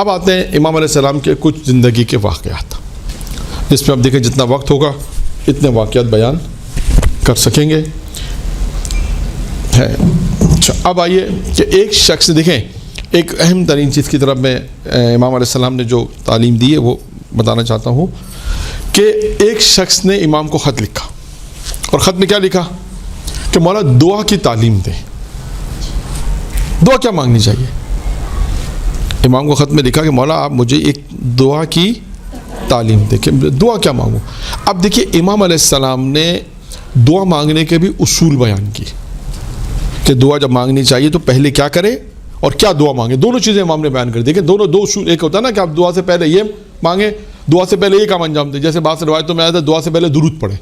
اب آتے ہیں امام علیہ السلام کے کچھ زندگی کے واقعات، جس میں اب دیکھیں جتنا وقت ہوگا اتنے واقعات بیان کر سکیں گے. اچھا اب آئیے کہ ایک شخص دیکھیں، ایک اہم ترین چیز کی طرف میں امام علیہ السلام نے جو تعلیم دی ہے وہ بتانا چاہتا ہوں کہ ایک شخص نے امام کو خط لکھا، اور خط میں کیا لکھا کہ مولا دعا کی تعلیم دے. دعا کیا مانگنی چاہیے؟ امام کو خط میں لکھا کہ مولا آپ مجھے ایک دعا کی تعلیم دے کہ دعا کیا مانگوں. اب دیکھیے امام علیہ السلام نے دعا مانگنے کے بھی اصول بیان کی کہ دعا جب مانگنی چاہیے تو پہلے کیا کرے اور کیا دعا مانگے. دونوں چیزیں امام نے بیان کر دی کہ دونوں دو اصول. ایک ہوتا ہے نا کہ آپ دعا سے پہلے یہ مانگیں، دعا سے پہلے یہ کام انجام دیں. جیسے بعض روایتوں میں آیا تھا دعا سے پہلے درود پڑھیں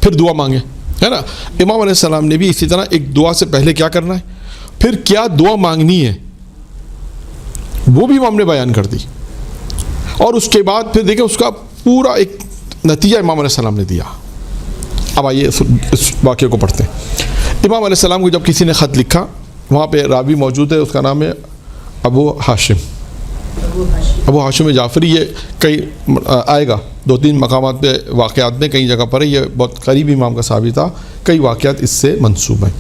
پھر دعا مانگیں، ہے نا. امام علیہ السلام نے بھی اسی طرح ایک دعا سے پہلے کیا کرنا ہے، پھر کیا دعا مانگنی ہے وہ بھی امام نے بیان کر دی. اور اس کے بعد پھر دیکھیں اس کا پورا ایک نتیجہ امام علیہ السلام نے دیا. اب آئیے اس واقعے کو پڑھتے ہیں. امام علیہ السلام کو جب کسی نے خط لکھا، وہاں پہ راوی موجود ہے، اس کا نام ہے ابو ہاشم جعفری. یہ کئی آئے گا 2-3 مقامات پہ واقعات میں کئی جگہ پر ہے. یہ بہت قریب امام کا صحابی تھا، کئی واقعات اس سے منسوب ہیں.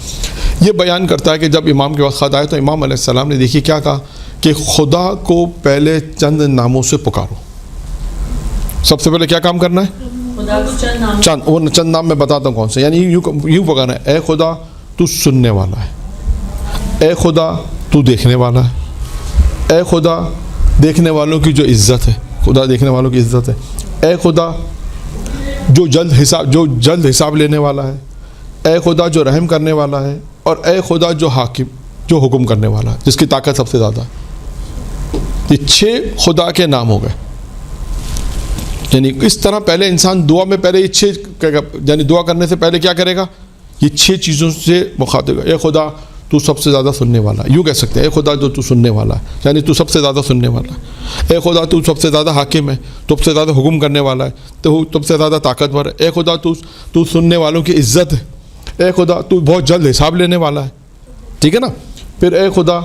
یہ بیان کرتا ہے کہ جب امام کے وقت خط آئے تو امام علیہ السلام نے دیکھیے کیا کہا کہ خدا کو پہلے چند ناموں سے پکارو. سب سے پہلے کیا کام کرنا ہے؟ خدا کو چند نام میں بتاتا ہوں کون سے. یعنی یوں پکارنا ہے، اے خدا تو سننے والا ہے، اے خدا تو دیکھنے والا ہے، اے خدا دیکھنے والوں کی جو عزت ہے، خدا دیکھنے والوں کی عزت ہے، اے خدا جو جلد حساب لینے والا ہے، اے خدا جو رحم کرنے والا ہے، اور اے خدا جو حاکم جو حکم کرنے والا ہے، جس کی طاقت سب سے زیادہ ہے. یہ 6 خدا کے نام ہو گئے. یعنی اس طرح پہلے انسان دعا میں پہلے یہ 6 یعنی دعا کرنے سے پہلے کیا کرے گا، یہ 6 چیزوں سے مخاطب ہے. اے خدا تو سب سے زیادہ سننے والا ہے، یوں کہہ سکتے ہیں اے خدا جو تو سننے والا ہے، یعنی تو سب سے زیادہ سننے والا ہے. اے خدا تو سب سے زیادہ حاکم ہے، تو سب سے زیادہ حکم کرنے والا ہے، تو سب سے زیادہ طاقتور ہے. اے خدا تو سننے والوں کی عزت ہے. اے خدا تو بہت جلد حساب لینے والا ہے. ٹھیک ہے نا. پھر اے خدا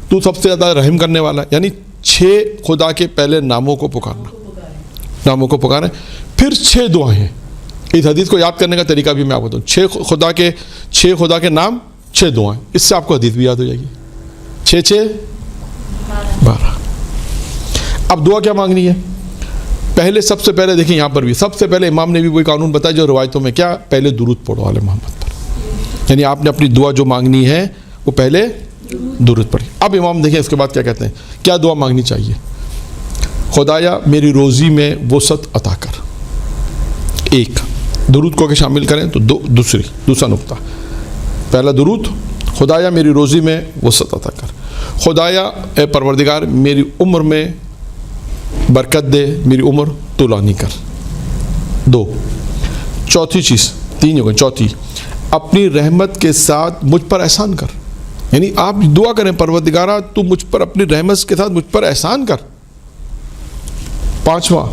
تو سب سے زیادہ رحم کرنے والا ہے. یعنی 6 خدا کے پہلے ناموں کو پکاریں. پھر 6 دعائیں ہیں. اس حدیث کو یاد کرنے کا طریقہ بھی میں آپ کو بتاؤں. 6 خدا کے نام 6 دعائیں، اس سے آپ کو حدیث بھی یاد ہو جائے گی. 6 12. اب دعا کیا مانگنی ہے؟ پہلے سب سے پہلے دیکھیں یہاں پر بھی سب سے پہلے امام نے بھی وہی قانون بتایا جو روایتوں میں، کیا پہلے درود پڑھو آل محمد پر. یعنی آپ نے اپنی دعا جو مانگنی ہے وہ پہلے درود پڑھی. اب امام دیکھیں اس کے بعد کیا کہتے ہیں، کیا دعا مانگنی چاہیے. خدایا میری روزی میں وسعت عطا کر. ایک درود کو کہ شامل کریں تو دوسرا نقطہ، پہلا درود، خدایا میری روزی میں وسعت عطا کر. خدایا اے پروردگار میری عمر میں برکت دے، میری عمر طولانی کر. 2 چوتھی چیز، 3 ہو گئے. چوتھی، اپنی رحمت کے ساتھ مجھ پر احسان کر. یعنی آپ دعا کریں پروردگارہ تو مجھ پر اپنی رحمت کے ساتھ مجھ پر احسان کر. 5واں،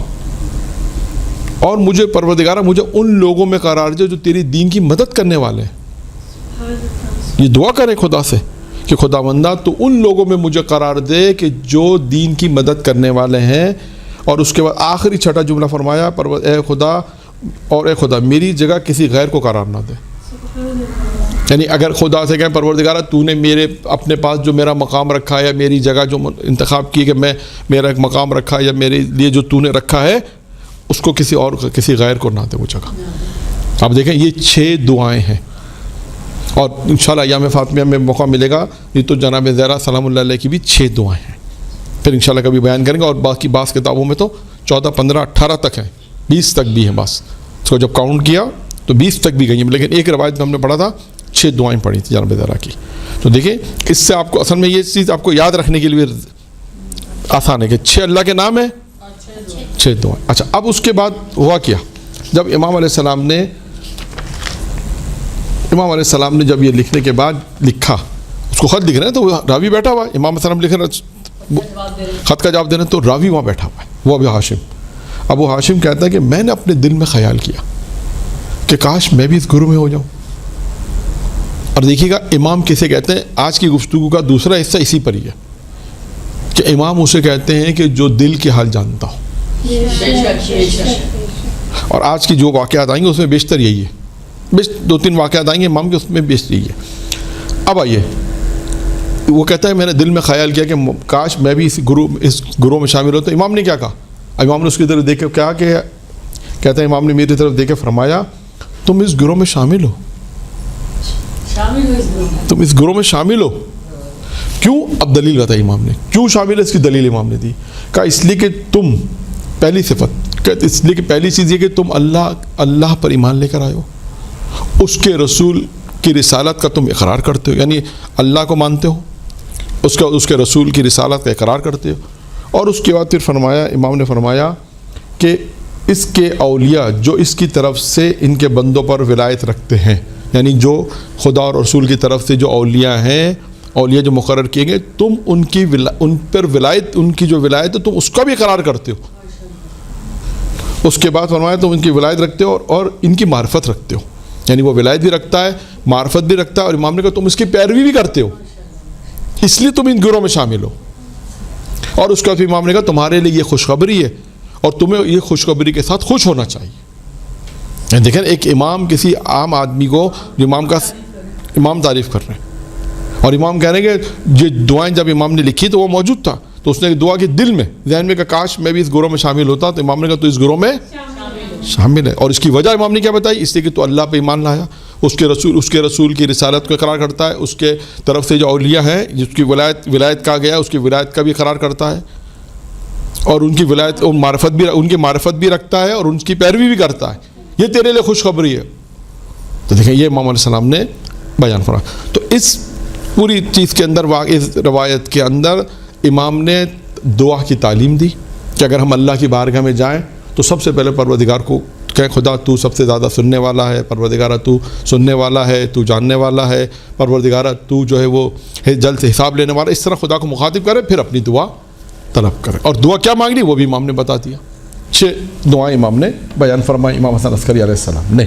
اور مجھے پروردگارہ مجھے ان لوگوں میں قرار دے جو تیری دین کی مدد کرنے والے ہیں. یہ دعا کریں خدا سے کہ خداوندہ تو ان لوگوں میں مجھے قرار دے کہ جو دین کی مدد کرنے والے ہیں. اور اس کے بعد آخری 6واں جملہ فرمایا اے خدا میری جگہ کسی غیر کو قرار نہ دے. یعنی اگر خدا سے کہیں پروردگارہ تو نے میرے اپنے پاس جو میرا مقام رکھا ہے یا میری جگہ جو انتخاب کی کہ میں میرا ایک مقام رکھا ہے یا میرے لیے جو تو نے رکھا ہے اس کو کسی غیر کو نہ دے وہ جگہ. آپ دیکھیں یہ 6 دعائیں ہیں. اور انشاءاللہ ایام فاطمیہ میں موقع ملے گا یہ تو جناب زہرا سلام اللہ علیہ کی بھی 6 دعائیں ہیں. پھر انشاءاللہ کبھی بیان کریں گے. اور باقی بعض کتابوں میں تو 14 15 18 تک ہیں، 20 تک بھی ہیں. بس اس کو جب کاؤنٹ کیا تو 20 تک بھی گئی ہیں. لیکن ایک روایت میں ہم نے پڑھا تھا 6 دعائیں پڑھی تھی جناب زہرا کی. تو دیکھیں اس سے آپ کو اصل میں یہ چیز آپ کو یاد رکھنے کے لیے آسان ہے کہ 6 اللہ کے نام ہیں، 6 دعائیں. اچھا اب اس کے بعد ہوا کیا، جب امام علیہ السلام نے جب یہ لکھنے کے بعد لکھا، اس کو خط لکھ رہے ہیں تو راوی بیٹھا ہوا ہے، امام علیہ السلام لکھ رہے ہیں خط کا جواب دے رہے ہیں تو راوی وہاں بیٹھا ہوا ہے، وہ ابو ہاشم کہتا ہے کہ میں نے اپنے دل میں خیال کیا کہ کاش میں بھی اس گروہ میں ہو جاؤں. اور دیکھیے گا امام کسے کہتے ہیں، آج کی گفتگو کا دوسرا حصہ اسی پر ہی ہے کہ امام اسے کہتے ہیں کہ جو دل کے حال جانتا ہو. اور آج کی جو واقعات آئیں گے اس میں بیشتر یہی ہے. 2-3 واقعات آئیں گے امام کے، اس میں بیشتر یہی ہے. اب آئیے، وہ کہتا ہے میں نے دل میں خیال کیا کہ کاش میں بھی اس گروہ میں شامل ہوتا. امام نے کیا کہا؟ امام نے اس کی طرف دیکھ کے کیا کہ کہتا ہے امام نے میری طرف دیکھ کے فرمایا تم اس گروہ میں شامل ہو، تم اس گروہ میں شامل ہو. کیوں؟ اب دلیل بتائی امام نے کیوں شامل ہے. اس کی دلیل امام نے دی. کہا اس لیے کہ تم، پہلی صفت، اس لیے کہ پہلی چیز یہ کہ تم اللہ پر ایمان لے کر آئے ہو، اس کے رسول کی رسالت کا تم اقرار کرتے ہو، یعنی اللہ کو مانتے ہو، اس کے رسول کی رسالت کا اقرار کرتے ہو. اور اس کے بعد پھر فرمایا، امام نے فرمایا کہ اس کے اولیاء جو اس کی طرف سے ان کے بندوں پر ولایت رکھتے ہیں، یعنی جو خدا اور رسول کی طرف سے جو اولیاء ہیں، اولیاء جو مقرر کیے گئے، تم ان پر ولایت، ان کی جو ولایت ہے تم اس کا بھی اقرار کرتے ہو. اس کے بعد فرمایا تم ان کی ولایت رکھتے ہو اور ان کی معرفت رکھتے ہو، یعنی وہ ولایت بھی رکھتا ہے، معرفت بھی رکھتا ہے. اور امام نے کہا تم اس کی پیروی بھی کرتے ہو، اس لیے تم ان گروہ میں شامل ہو. اور اس کا پھر امام نے کہا تمہارے لیے یہ خوشخبری ہے اور تمہیں یہ خوشخبری کے ساتھ خوش ہونا چاہیے. دیکھیں ایک امام کسی عام آدمی کو، امام تعریف کر رہے ہیں اور امام کہہ رہے ہیں کہ یہ دعائیں جب امام نے لکھی تو وہ موجود تھا، تو اس نے دعا کی دل میں، ذہن میں، کہ کاش میں بھی اس گروہ میں شامل ہوتا. تو امام نے کہا تو اس گروہ میں شامل ہے. اور اس کی وجہ امام نے کیا بتائی؟ اس لیے کہ تو اللہ پہ ایمان لایا، اس کے رسول کی رسالت کو اقرار کرتا ہے، اس کے طرف سے جو اولیاء ہیں جس کی ولایت کہا گیا اس کی ولایت کا بھی اقرار کرتا ہے، اور ان کی ولایت ان کی معرفت بھی رکھتا ہے اور ان کی پیروی بھی کرتا ہے. یہ تیرے لیے خوشخبری ہے. تو دیکھیں یہ امام علیہ السلام نے بیان فرمایا. تو اس پوری چیز کے اندر، اس روایت کے اندر امام نے دعا کی تعلیم دی کہ اگر ہم اللہ کی بارگاہ میں جائیں تو سب سے پہلے پروردگار کو کہیں خدا تو سب سے زیادہ سننے والا ہے، پروردگارہ تو سننے والا ہے، تو جاننے والا ہے، پروردگارہ تو جو ہے وہ جلد سے حساب لینے والا. اس طرح خدا کو مخاطب کرے، پھر اپنی دعا طلب کرے. اور دعا کیا مانگنی وہ بھی امام نے بتا دیا. 6 دعائیں امام نے بیان فرمائی، امام حسن عسکری علیہ السلام نے.